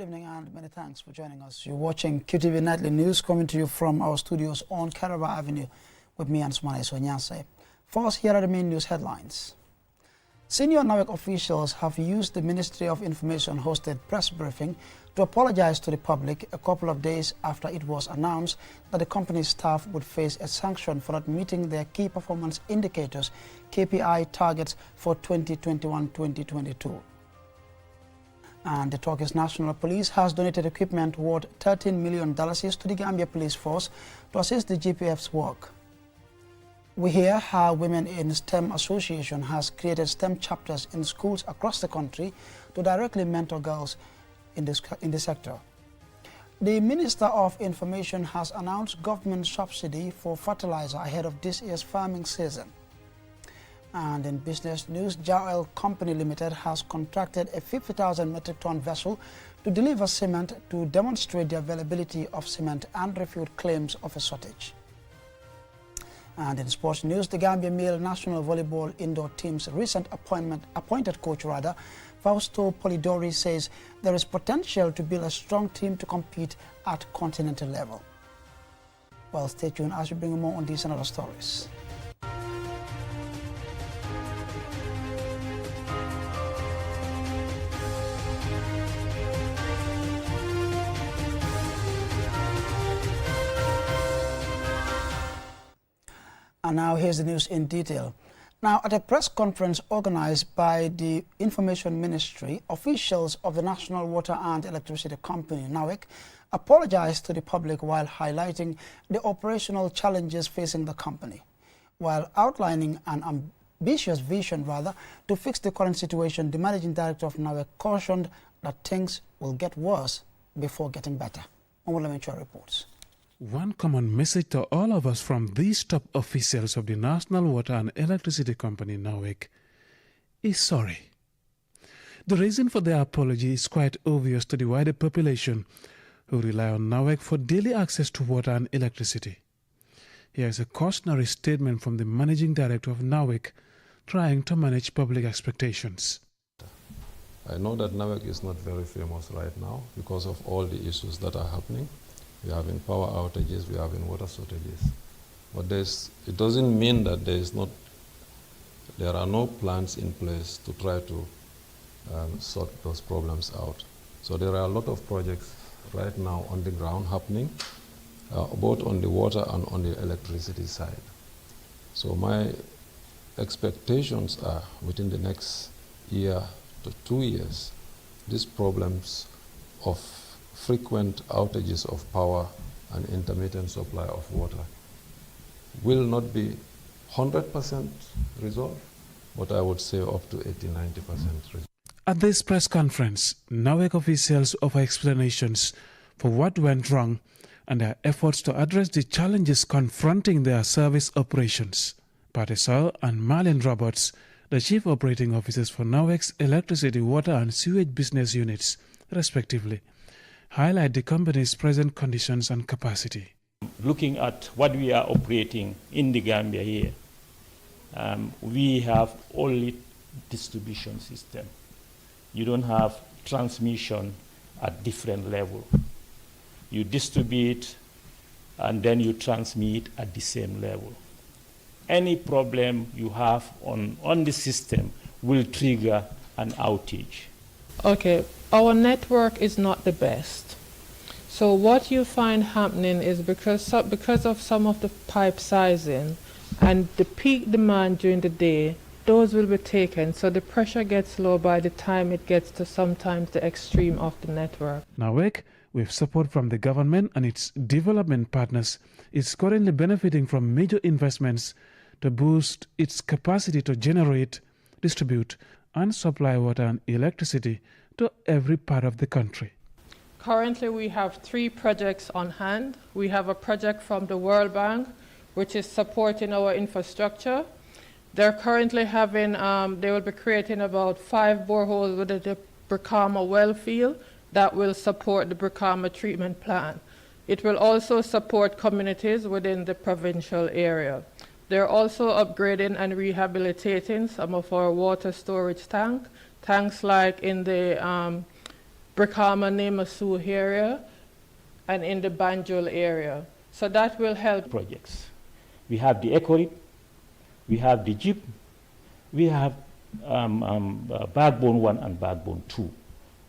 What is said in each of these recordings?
Good evening and many thanks for joining us. You're watching QTV Nightly News coming to you from our studios on Caraba Avenue with me and Sumane Sonyase. First, here are the main news headlines. Senior Nawec officials have used the Ministry of Information hosted press briefing to apologize to the public a couple of days after it was announced that the company's staff would face a sanction for not meeting their key performance indicators KPI targets for 2021-2022. And the Turkish National Police has donated equipment worth $13 million to the Gambia Police Force to assist the GPF's work. We hear how Women in STEM Association has created STEM chapters in schools across the country to directly mentor girls in the sector. The Minister of Information has announced government subsidy for fertilizer ahead of this year's farming season. And in business news, Jowel Company Limited has contracted a 50,000 metric ton vessel to deliver cement to demonstrate the availability of cement and refute claims of a shortage. And in sports news, the Gambia male national volleyball indoor team's recent appointed coach Fausto Polidori says there is potential to build a strong team to compete at continental level. Well, stay tuned as we bring you more on these and other stories. And now here's the news in detail. Now, at a press conference organized by the Information Ministry, officials of the National Water and Electricity Company, Nawec, apologized to the public while highlighting the operational challenges facing the company. While outlining an ambitious vision, to fix the current situation, the managing director of Nawec cautioned that things will get worse before getting better. Omolamincho reports. One common message to all of us from these top officials of the National Water and Electricity Company, Nawec, is sorry. The reason for their apology is quite obvious to the wider population who rely on Nawec for daily access to water and electricity. Here is a cautionary statement from the Managing Director of Nawec trying to manage public expectations. I know that Nawec is not very famous right now because of all the issues that are happening. We are having power outages, we are having water shortages. But it doesn't mean that there are no plans in place to try to sort those problems out. So there are a lot of projects right now on the ground happening, both on the water and on the electricity side. So my expectations are within the next year to 2 years, these problems of frequent outages of power and intermittent supply of water will not be 100% resolved, but I would say up to 80–90% resolved. At this press conference, Nawec officials offer explanations for what went wrong and their efforts to address the challenges confronting their service operations. Patisal and Marlene Roberts, the chief operating officers for Nawec's electricity, water and sewage business units, respectively, highlight the company's present conditions and capacity. Looking at what we are operating in the Gambia here, we have only distribution system. You don't have transmission at different level. You distribute and then you transmit at the same level. Any problem you have on the system will trigger an outage. Okay, our network is not the best. So what you find happening is because of some of the pipe sizing and the peak demand during the day, those will be taken, so the pressure gets low by the time it gets to sometimes the extreme of the network. Nawec, with support from the government and its development partners, is currently benefiting from major investments to boost its capacity to generate, distribute, and supply water and electricity to every part of the country. Currently, we have 3 projects on hand. We have a project from the World Bank, which is supporting our infrastructure. They're currently having, they will be creating about 5 boreholes within the Brikama well field that will support the Brikama treatment plant. It will also support communities within the provincial area. They're also upgrading and rehabilitating some of our water storage tanks like in the Brikama, Nemasu area, and in the Banjul area. So that will help. Projects. We have the Ecorit, we have the Jeep, we have Backbone 1 and Backbone 2.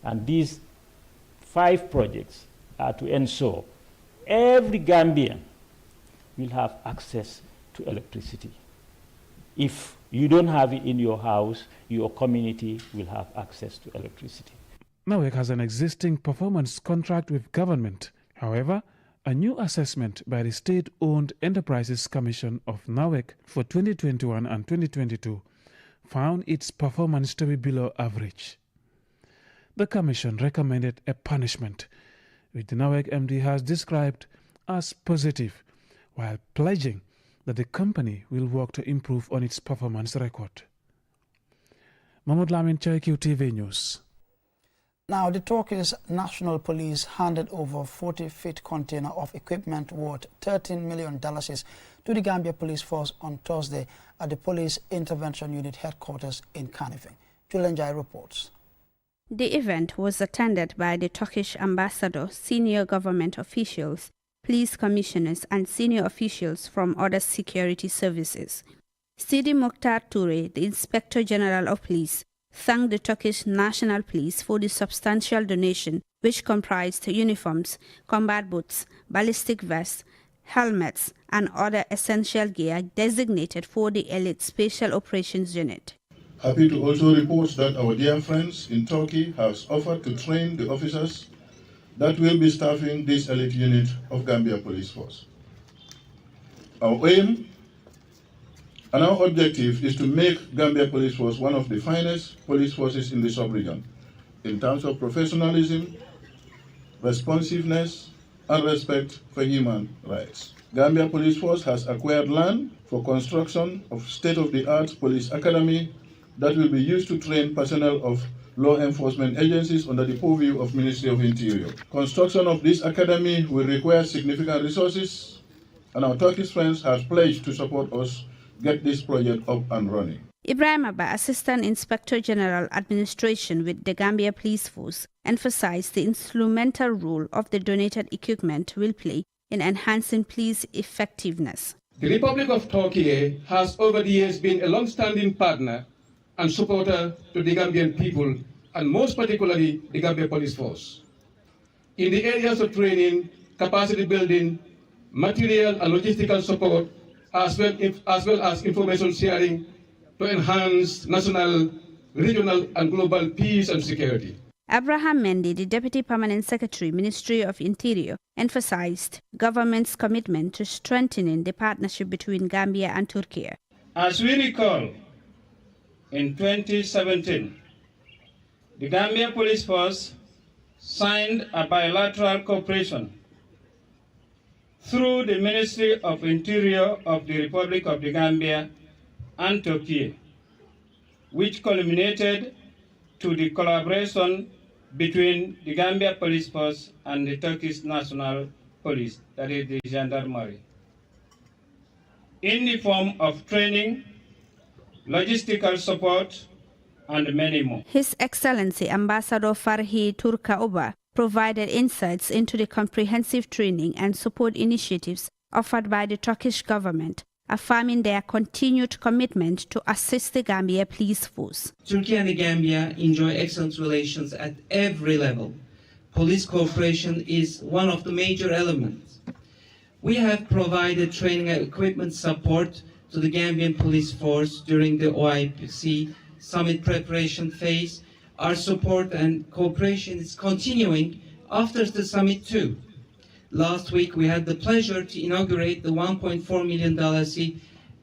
And these 5 projects are to ensure every Gambian will have access to electricity. If you don't have it in your house, your community will have access to electricity. Nawec has an existing performance contract with government. However, a new assessment by the State-Owned Enterprises Commission of Nawec for 2021 and 2022 found its performance to be below average. The commission recommended a punishment, which the Nawec MD has described as positive, while pledging that the company will work to improve on its performance record. Mahmoud Lamin, QTV News. Now, the Turkish National Police handed over a 40-feet container of equipment worth $13 million to the Gambia Police Force on Thursday at the Police Intervention Unit headquarters in Kanifing. Julian Jai reports. The event was attended by the Turkish ambassador, senior government officials, police commissioners and senior officials from other security services. Sidi Mokhtar Toure, the Inspector General of Police, thanked the Turkish National Police for the substantial donation, which comprised uniforms, combat boots, ballistic vests, helmets, and other essential gear designated for the elite Special Operations Unit. Happy to also report that our dear friends in Turkey have offered to train the officers that will be staffing this elite unit of Gambia Police Force. Our aim and our objective is to make Gambia Police Force one of the finest police forces in the sub-region in terms of professionalism, responsiveness, and respect for human rights. Gambia Police Force has acquired land for construction of state-of-the-art police academy that will be used to train personnel of law enforcement agencies under the purview of Ministry of Interior. Construction of this academy will require significant resources, and our Turkish friends have pledged to support us get this project up and running. Ibrahim Abba, Assistant Inspector General Administration with the Gambia Police Force, emphasized the instrumental role of the donated equipment will play in enhancing police effectiveness. The Republic of Turkey has over the years been a long-standing partner and supporter to the Gambian people, and most particularly the Gambia Police Force. In the areas of training, capacity building, material and logistical support, as well as information sharing to enhance national, regional and global peace and security. Abraham Mendy, the Deputy Permanent Secretary, Ministry of Interior, emphasized government's commitment to strengthening the partnership between Gambia and Turkey. As we recall, in 2017, the Gambia Police Force signed a bilateral cooperation through the Ministry of Interior of the Republic of the Gambia and Turkey, which culminated to the collaboration between the Gambia Police Force and the Turkish National Police, that is the Gendarmerie, in the form of training, logistical support, and many more. His Excellency Ambassador Farhi Turka-Oba provided insights into the comprehensive training and support initiatives offered by the Turkish government, affirming their continued commitment to assist the Gambia Police Force. Turkey and the Gambia enjoy excellent relations at every level. Police cooperation is one of the major elements. We have provided training and equipment support to the Gambian Police Force during the OIPC summit preparation phase. Our support and cooperation is continuing after the summit too. Last week we had the pleasure to inaugurate the $1.4 million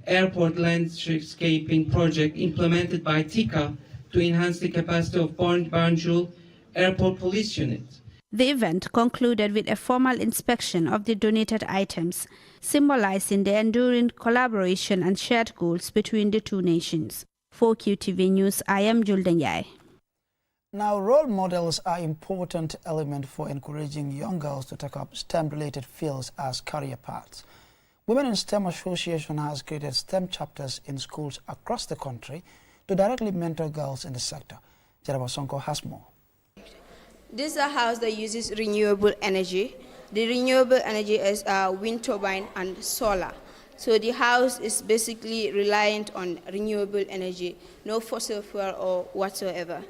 airport landscaping project implemented by TICA to enhance the capacity of Banjul Airport Police Unit. The event concluded with a formal inspection of the donated items, symbolizing the enduring collaboration and shared goals between the two nations. For QTV News, I am Juldanyai. Now, role models are an important element for encouraging young girls to take up STEM-related fields as career paths. Women in STEM Association has created STEM chapters in schools across the country to directly mentor girls in the sector. Jaraba Sonko has more. This is a house that uses renewable energy. The renewable energy is wind turbine and solar. So the house is basically reliant on renewable energy, no fossil fuel or whatsoever.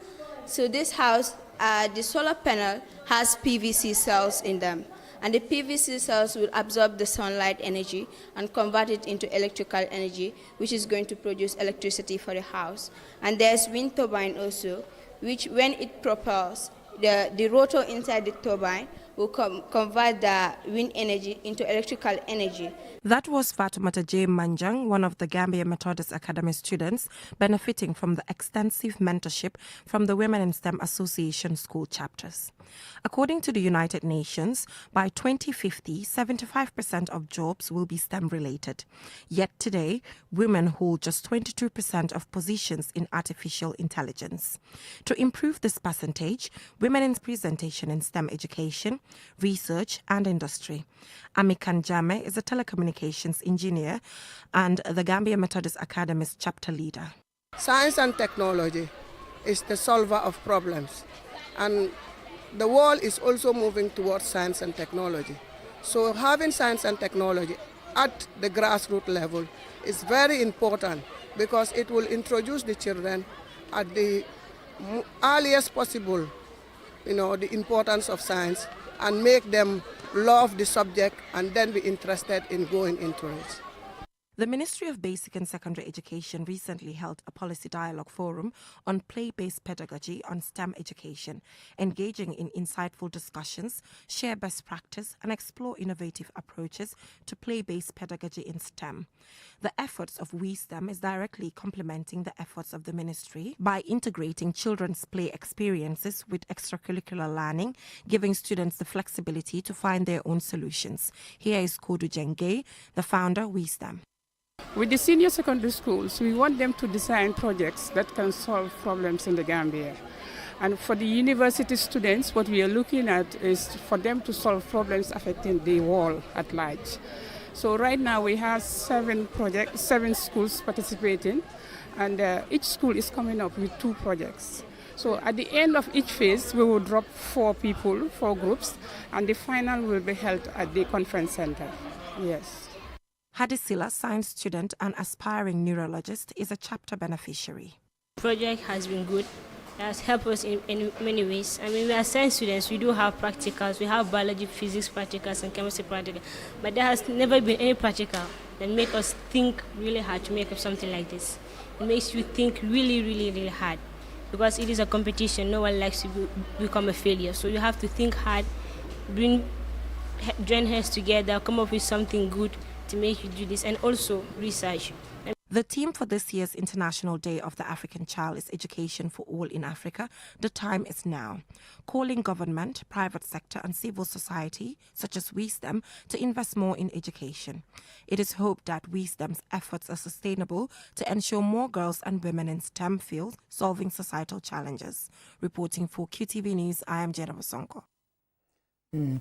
So this house, the solar panel has PVC cells in them. And the PVC cells will absorb the sunlight energy and convert it into electrical energy, which is going to produce electricity for the house. And there's wind turbine also, which when it propels, the rotor inside the turbine will convert the wind energy into electrical energy. That was Fatoumata J. Manjang, one of the Gambia Methodist Academy students, benefiting from the extensive mentorship from the Women in STEM Association school chapters. According to the United Nations, by 2050, 75% of jobs will be STEM-related. Yet today, women hold just 22% of positions in artificial intelligence. To improve this percentage, women in presentation in STEM education, research and industry. Amikan Jame is a telecommunications engineer and the Gambia Methodist Academy's chapter leader. Science and technology is the solver of problems, and the world is also moving towards science and technology. So having science and technology at the grassroots level is very important because it will introduce the children at the earliest possible, the importance of science and make them love the subject and then be interested in going into it. The Ministry of Basic and Secondary Education recently held a policy dialogue forum on play-based pedagogy on STEM education, engaging in insightful discussions, share best practice, and explore innovative approaches to play-based pedagogy in STEM. The efforts of WeSTEM is directly complementing the efforts of the ministry by integrating children's play experiences with extracurricular learning, giving students the flexibility to find their own solutions. Here is Kodu Jenge, the founder of WeSTEM. With the senior secondary schools, we want them to design projects that can solve problems in the Gambia. And for the university students, what we are looking at is for them to solve problems affecting the world at large. So right now we have 7 schools participating, and each school is coming up with 2 projects. So at the end of each phase, we will drop 4 groups, and the final will be held at the conference center. Yes. Hadisila, science student and aspiring neurologist, is a chapter beneficiary. The project has been good. It has helped us in many ways. I mean, we are science students. We do have practicals. We have biology, physics practicals, and chemistry practicals. But there has never been any practical that make us think really hard to make up something like this. It makes you think really, really, really hard. Because it is a competition. No one likes to become a failure. So you have to think hard, join hands together, come up with something good to make you do this, and also research. The theme for this year's International Day of the African Child is Education for All in Africa. The time is now. Calling government, private sector and civil society, such as WeSTEM, to invest more in education. It is hoped that WeSTEM's efforts are sustainable to ensure more girls and women in STEM fields solving societal challenges. Reporting for QTV News, I am Jennifer Sonko.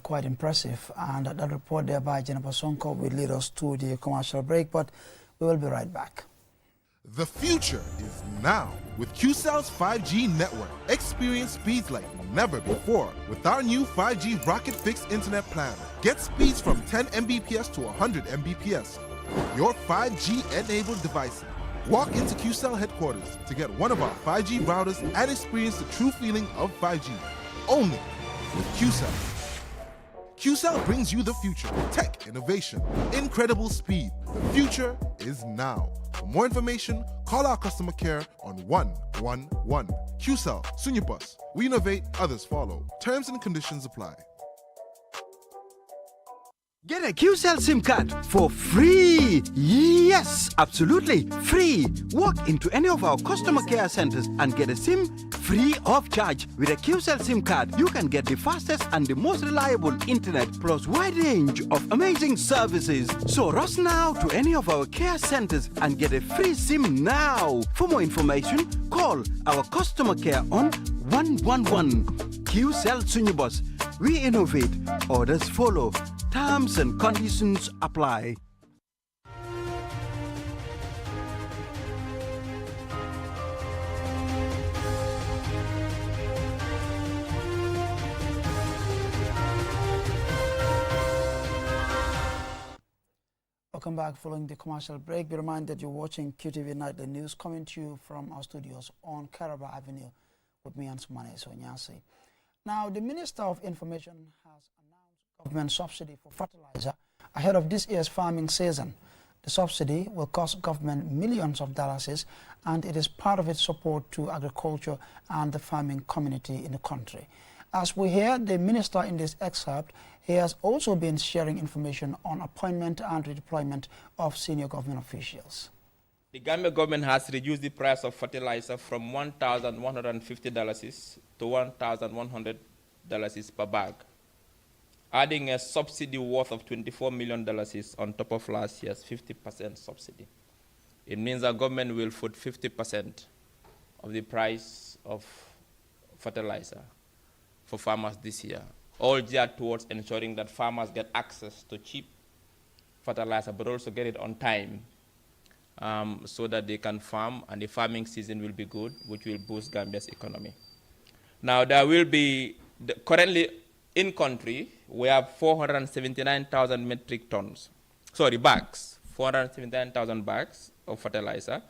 Quite impressive. And that report there by Jennifer Sonko will lead us to the commercial break, but we will be right back. The future is now with QCell's 5G network. Experience speeds like never before with our new 5G Rocket Fixed Internet plan. Get speeds from 10 Mbps to 100 Mbps. Your 5G-enabled devices. Walk into QCell headquarters to get one of our 5G routers and experience the true feeling of 5G. Only with QCell. QCell brings you the future, tech, innovation, incredible speed. The future is now. For more information, call our customer care on 111. QCell, Sunyapus. We innovate, others follow. Terms and conditions apply. Get a QCell SIM card for free. Yes, absolutely free. Walk into any of our customer care centers and get a SIM free of charge. With a QCell SIM card, you can get the fastest and the most reliable internet plus wide range of amazing services. So rush now to any of our care centers and get a free SIM now. For more information, call our customer care on 111. QCell Sunyabus. We innovate, others follow. Terms and conditions apply. Welcome back. Following the commercial break, be reminded you're watching QTV Nightly News coming to you from our studios on Caraba Avenue with me, Ansumane Sonyasi. Now, the Minister of Information has announced government subsidy for fertilizer ahead of this year's farming season. The subsidy will cost government millions of dollars, and it is part of its support to agriculture and the farming community in the country. As we hear the minister in this excerpt, he has also been sharing information on appointment and redeployment of senior government officials. The Gambia government has reduced the price of fertilizer from $1,150 to $1,100 per bag, adding a subsidy worth of $24 million on top of last year's 50% subsidy. It means the government will foot 50% of the price of fertilizer for farmers this year, all geared towards ensuring that farmers get access to cheap fertilizer, but also get it on time so that they can farm and the farming season will be good, which will boost Gambia's economy. Now, there will be, currently in country, we have 479,000 bags, 479,000 bags of fertilizer,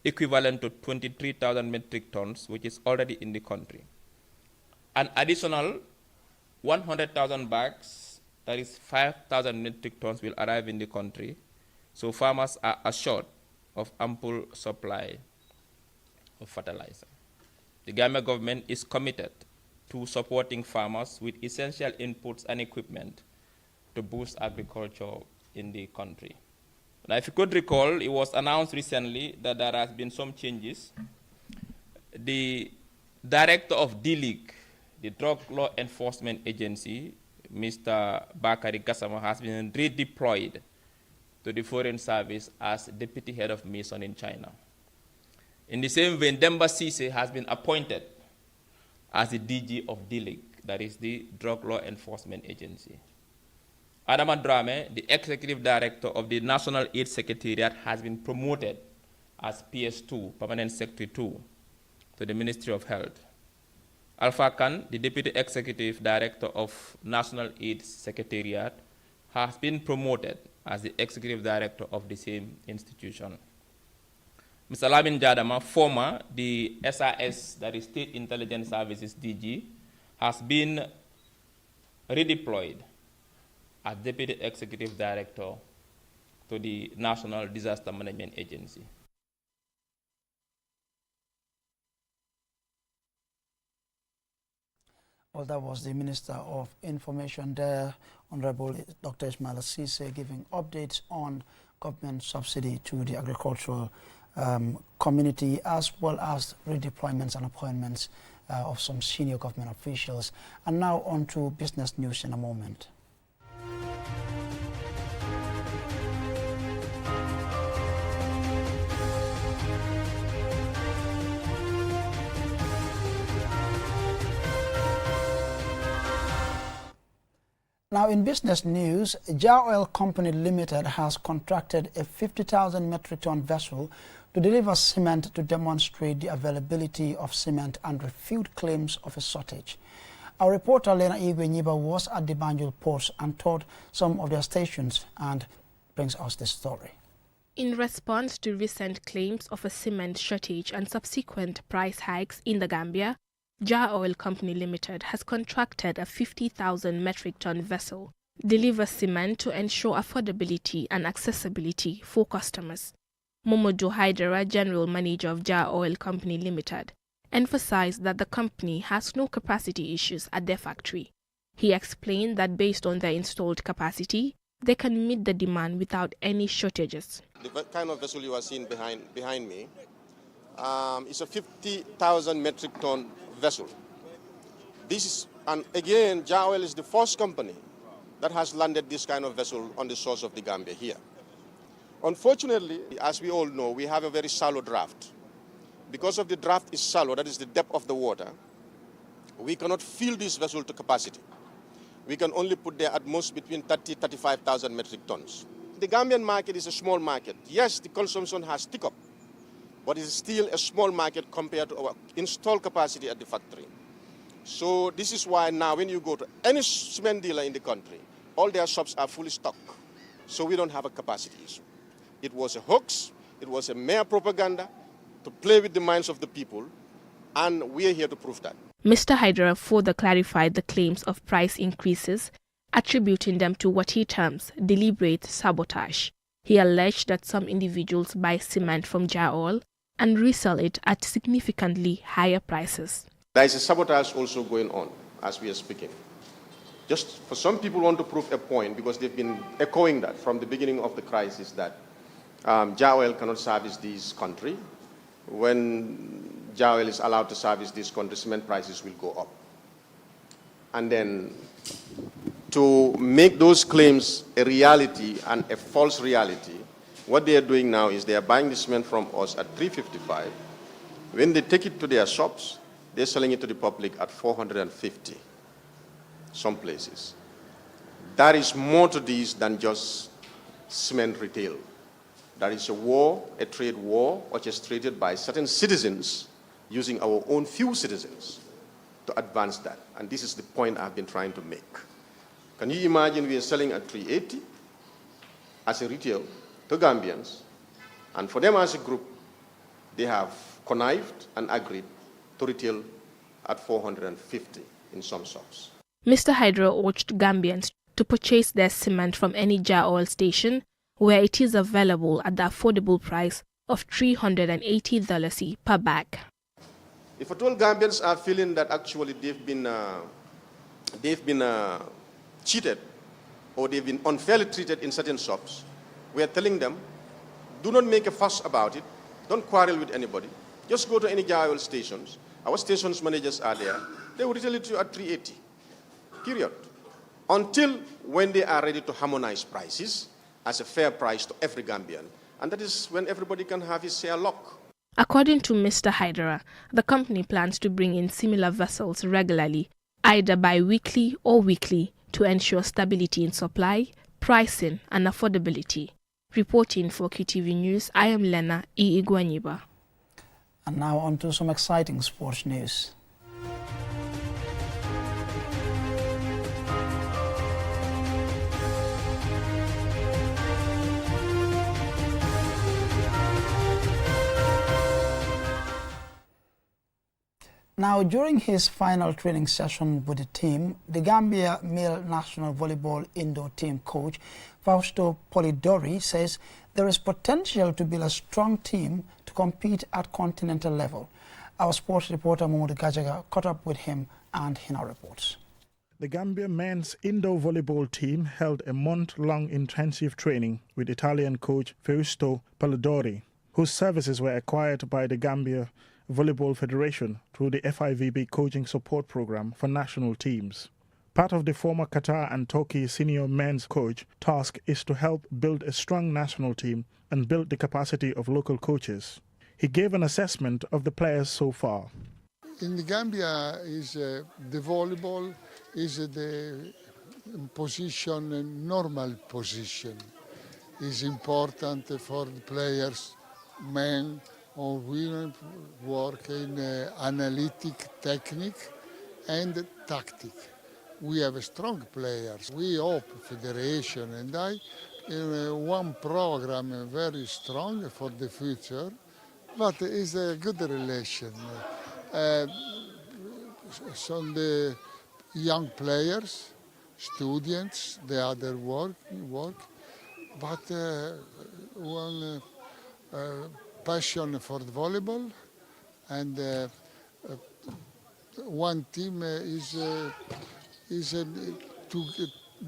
equivalent to 23,000 metric tons, which is already in the country. An additional 100,000 bags, that is 5,000 metric tons, will arrive in the country. So farmers are assured of ample supply of fertilizer. The Gambia government is committed to supporting farmers with essential inputs and equipment to boost agriculture in the country. Now, if you could recall, it was announced recently that there has been some changes. The director of D-League, the Drug Law Enforcement Agency, Mr. Bakari Gassama, has been redeployed to the Foreign Service as Deputy Head of Mission in China. In the same vein, Demba Sise has been appointed as the DG of D-League, that is the Drug Law Enforcement Agency. Adama Drame, the Executive Director of the National AIDS Secretariat, has been promoted as PS2, Permanent Secretary 2, to the Ministry of Health. Alpha Khan, the Deputy Executive Director of National AIDS Secretariat, has been promoted as the Executive Director of the same institution. Mr. Lamin Jadama, former the SIS, that is State Intelligence Services DG, has been redeployed as Deputy Executive Director to the National Disaster Management Agency. Well, that was the Minister of Information there, Honorable Dr. Ismail Sise, giving updates on government subsidy to the agricultural community, as well as redeployments and appointments of some senior government officials. And now on to business news in a moment. Now, in business news, Jar Oil Company Limited has contracted a 50,000 metric ton vessel to deliver cement to demonstrate the availability of cement and refute claims of a shortage. Our reporter Lena Igwe Nyiba was at the Banjul ports and toured some of their stations and brings us this story. In response to recent claims of a cement shortage and subsequent price hikes in the Gambia, Jar Oil Company Limited has contracted a 50,000 metric ton vessel deliver cement to ensure affordability and accessibility for customers. Momodu Haidara, General Manager of Jar Oil Company Limited, emphasized that the company has no capacity issues at their factory. He explained that based on their installed capacity, they can meet the demand without any shortages. The kind of vessel you are seeing behind me is a 50,000 metric ton vessel. This is, and again, Jar Oil is the first company that has landed this kind of vessel on the shores of the Gambia here. Unfortunately, as we all know, we have a very shallow draft. Because of the draft is shallow, that is the depth of the water, we cannot fill this vessel to capacity. We can only put there at most between 30,000 to 35,000 metric tons. The Gambian market is a small market. Yes, the consumption has ticked up, but it's still a small market compared to our installed capacity at the factory. So this is why now when you go to any cement dealer in the country, all their shops are fully stocked So we don't have a capacity issue. It was a hoax. It was a mere propaganda to play with the minds of the people, and we are here to prove that. Mr. Hydra further clarified the claims of price increases, attributing them to what he terms deliberate sabotage. He alleged that some individuals buy cement from Jar Oil and resell it at significantly higher prices. There is a sabotage also going on as we are speaking. Just for some people want to prove a point, because they've been echoing that from the beginning of the crisis, that Jar Oil cannot service this country. When Jar Oil is allowed to service this country, cement prices will go up. And then to make those claims a reality and a false reality, what they are doing now is they are buying the cement from us at $355. When they take it to their shops, they're selling it to the public at $450, some places. There is more to this than just cement retail. There is a war, a trade war, orchestrated by certain citizens using our own few citizens to advance that. And this is the point I've been trying to make. Can you imagine we are selling at $380 as a retail to Gambians, and for them as a group, they have connived and agreed to retail at $450 in some shops. Mr. Hydra urged Gambians to purchase their cement from any Jar Oil station where it is available at the affordable price of $380 per bag. If at all Gambians are feeling that actually they've been cheated or they've been unfairly treated in certain shops, we are telling them, do not make a fuss about it. Don't quarrel with anybody. Just go to any Jar Oil stations. Our stations managers are there. They will retail it to you at $380, period. Until when they are ready to harmonize prices as a fair price to every Gambian. And that is when everybody can have his share lock. According to Mr. Hydra, the company plans to bring in similar vessels regularly, either bi-weekly or weekly, to ensure stability in supply, pricing, and affordability. Reporting for QTV News, I am Lena Igwanyiba. And now on to some exciting sports news. Now, during his final training session with the team, the Gambia male national volleyball indoor team coach, Fausto Polidori, says there is potential to build a strong team to compete at continental level. Our sports reporter, Mahmoud Gajaga, caught up with him and he now reports. The Gambia men's indoor volleyball team held a month-long intensive training with Italian coach Fausto Polidori, whose services were acquired by the Gambia Volleyball Federation through the FIVB coaching support program for national teams. Part of the former Qatar and Turkey senior men's coach task is to help build a strong national team and build the capacity of local coaches. He gave an assessment of the players so far. In the Gambia, the volleyball is the position, normal position. Is important for the players, men or women, work in analytic technique and tactic. We have strong players. We hope Federation and I in one program very strong for the future, but it's a good relation. Some the young players, students, the other work, but one passion for the volleyball, and one team is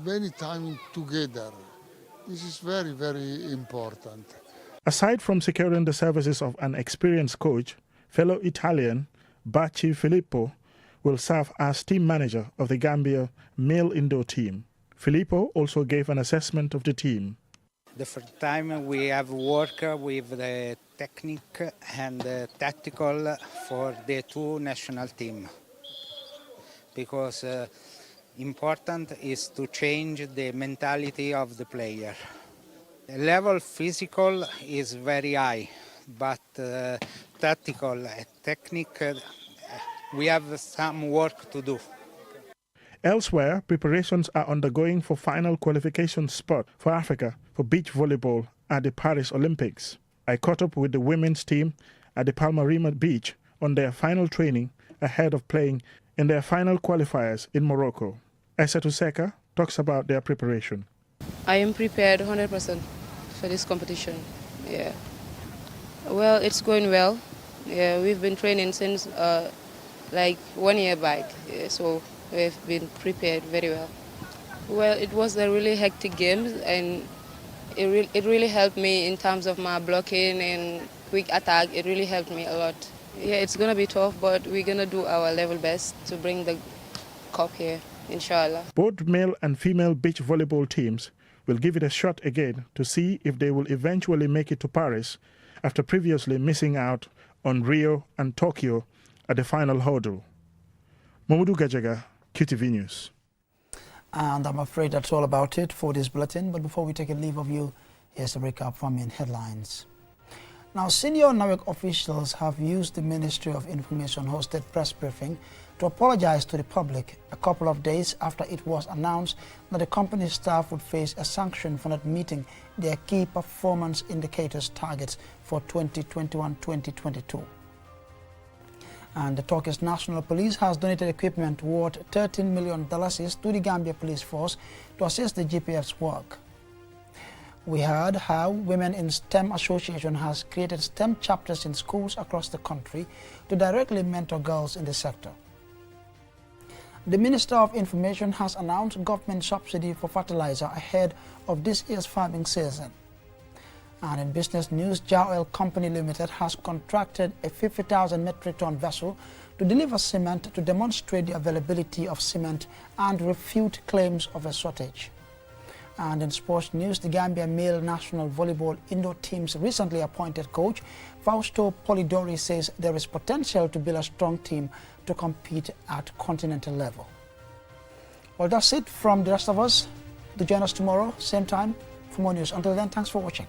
many times together. This is very, very important. Aside from securing the services of an experienced coach, fellow Italian Baci Filippo will serve as team manager of the Gambia male indoor team. Filippo also gave an assessment of the team. The first time we have worked with the technique and the tactical for the two national teams, because important is to change the mentality of the player. The level physical is very high, but tactical technique we have some work to do. Elsewhere, preparations are undergoing for final qualification spot for Africa for beach volleyball at the Paris Olympics. I caught up with the women's team at the Palmarima Beach on their final training ahead of playing in their final qualifiers in Morocco. Aissatou Seka talks about their preparation. I am prepared 100% for this competition. Yeah. Well, it's going well. Yeah, we've been training since like 1 year back, yeah, so we've been prepared very well. Well, it was a really hectic game, and it really helped me in terms of my blocking and quick attack. It really helped me a lot. Yeah, it's gonna be tough, but we're gonna do our level best to bring the cup here, inshallah. Both male and female beach volleyball teams will give it a shot again to see if they will eventually make it to Paris after previously missing out on Rio and Tokyo at the final hurdle. Mamadou Gajaga, QTV News. And I'm afraid that's all about it for this bulletin. But before we take a leave of you, here's a recap from main headlines. Now, senior Nawec officials have used the Ministry of Information hosted press briefing to apologize to the public a couple of days after it was announced that the company's staff would face a sanction for not meeting their key performance indicators targets for 2021-2022. And the Turkish National Police has donated equipment worth $13 million to the Gambia Police Force to assist the GPF's work. We heard how Women in STEM Association has created STEM chapters in schools across the country to directly mentor girls in the sector. The Minister of Information has announced government subsidy for fertilizer ahead of this year's farming season. And in business news, Jar Oil Company Limited has contracted a 50,000 metric ton vessel to deliver cement to demonstrate the availability of cement and refute claims of a shortage. And in sports news, the Gambia male national volleyball indoor team's recently appointed coach, Fausto Polidori, says there is potential to build a strong team to compete at continental level. Well, that's it from the rest of us. Do join us tomorrow, same time, for more news. Until then, thanks for watching.